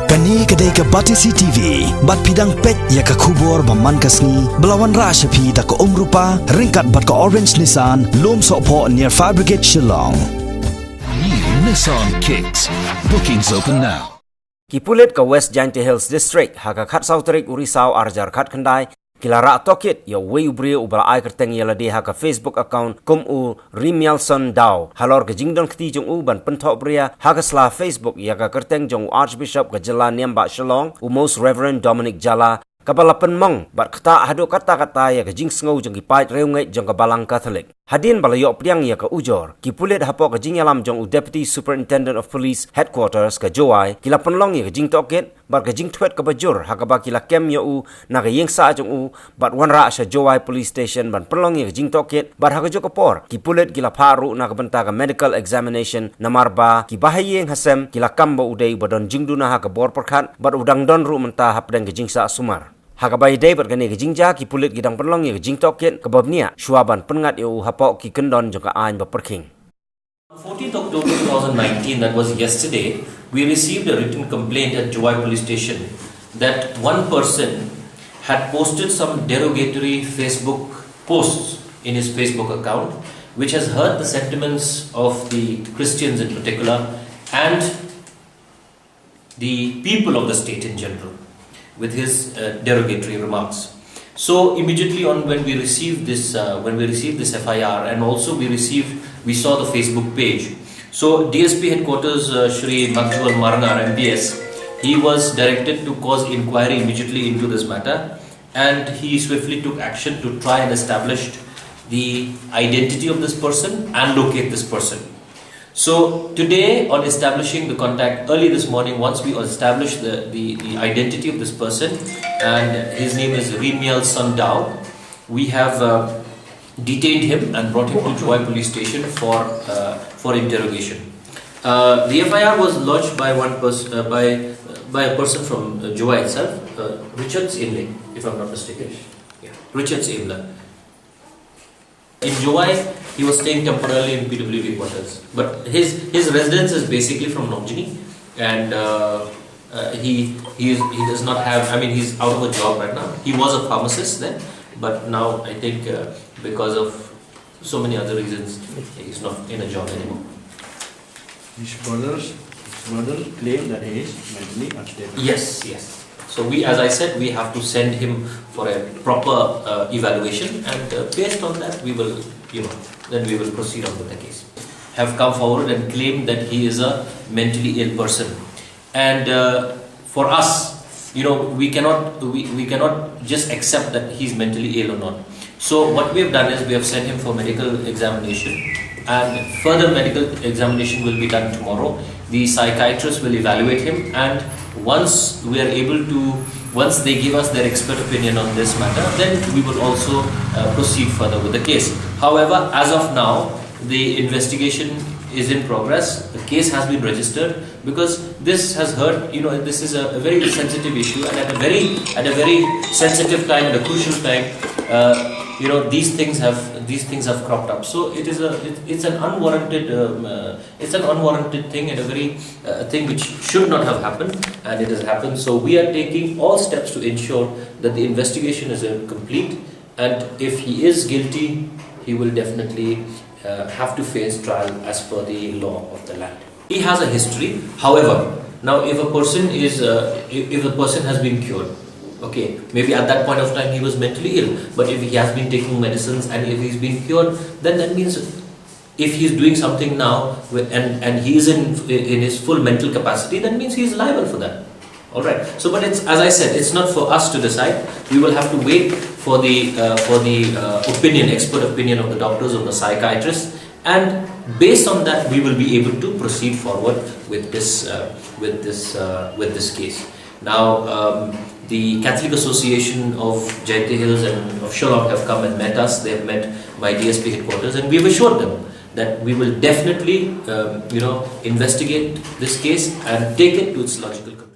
Kani kadai ka Batisi TV, bat pidang pet ya ka kubor baman kasni, belawan rasha pi da ka umrupa, ringkat bat ka orange Nissan, lom sopo near Fire Brigade Shillong. New Nissan Kicks. Bookings open now. Kipulit ka West Jaintia Hills District, haka khat Sautrik Urisau arjar khat kandai, kilara tokit ya wei ubri ubala ai kerteng yala de haka Facebook account kum u Rimielson Dao halor ke jingdon kti jong u ban pentok bria haka sla Facebook ya ka kerteng jong Archbishop ke Jela Niamba Shillong u Most Reverend Dominic Jala kabala penmong bat kata hadu kata-kata ya ke jing sngau jong kipait reungai jong kabalang Catholic hadin balayok priang ya ke ujor kipulit hapo ke jing yalam jong u Deputy Superintendent of Police Headquarters ke Jowai kila penlong ya ke jing tokit bar ke jing twet ke bajur haka ba kila kem ya u na ke yeng sa jong u bat wanra sha Jowai Police Station ban penlong ya ke jing tokit bar haka jo kapor kipulit kila paru na ke benta ke medical examination namar ba ki bahayeng hasem kila kamba udai badon jingduna haka bor perkhat bar udang don ru menta hapdeng ke jing sa sumar hakabai day bergane ke jingja ki pulit gidang penlong ye jing toket ke babnia shuaban pengat eu hapok ki kendon jongka ain baperking. On 14th October 2019, that was yesterday, we received a written complaint at Jowai Police Station that one person had posted some derogatory Facebook posts in his Facebook account which has hurt the sentiments of the Christians in particular and the people of the state in general, with his derogatory remarks. So immediately on when we received this FIR, and also we saw the Facebook page. So DSP headquarters Shri Makjwal Marnar MBS, he was directed to cause inquiry immediately into this matter, and he swiftly took action to try and establish the identity of this person and locate this person. So today, on establishing the contact early this morning, once we established the identity of this person, and his name is Rimielson Dao, we have detained him and brought him to Jowai Police Station for interrogation. The FIR was lodged by one person by a person from Jowai itself, Richards Imle, if I'm not mistaken. Yeah, Richards Imle. In Jowai, he was staying temporarily in PWD quarters, but his residence is basically from Nongjini, and he does not have. I mean, he's out of a job right now. He was a pharmacist then, but now I think because of so many other reasons, he's not in a job anymore. His brothers claim that he is mentally unstable. Yes. So as I said, we have to send him for a proper evaluation, and based on that, we will, then we will proceed on with the case. Have come forward and claimed that he is a mentally ill person, and for us, we cannot just accept that he is mentally ill or not. So what we have done is we have sent him for medical examination, and further medical examination will be done tomorrow. The psychiatrist will evaluate him, and once they give us their expert opinion on this matter, then we will also proceed further with the case. However, as of now, the investigation is in progress. The case has been registered because this has hurt. This is a very sensitive issue, and at a very sensitive time, at a crucial time, these things have cropped up. So it's an unwarranted thing, and a very thing which should not have happened, and it has happened. So we are taking all steps to ensure that the investigation is complete, and if he is guilty, he will definitely have to face trial as per the law of the land. He has a history. However, now if a person has been cured, okay, maybe at that point of time he was mentally ill, but if he has been taking medicines and if he's been cured, then that means if he's doing something now and he is in his full mental capacity, that means he is liable for that. All right. So, but it's, as I said, it's not for us to decide. We will have to wait for the expert opinion of the doctors, of the psychiatrists, and based on that, we will be able to proceed forward with this case. Now, the Catholic Association of Jaintia Hills and of Shillong have come and met us. They have met my DSP headquarters, and we have assured them that we will definitely, investigate this case and take it to its logical conclusion.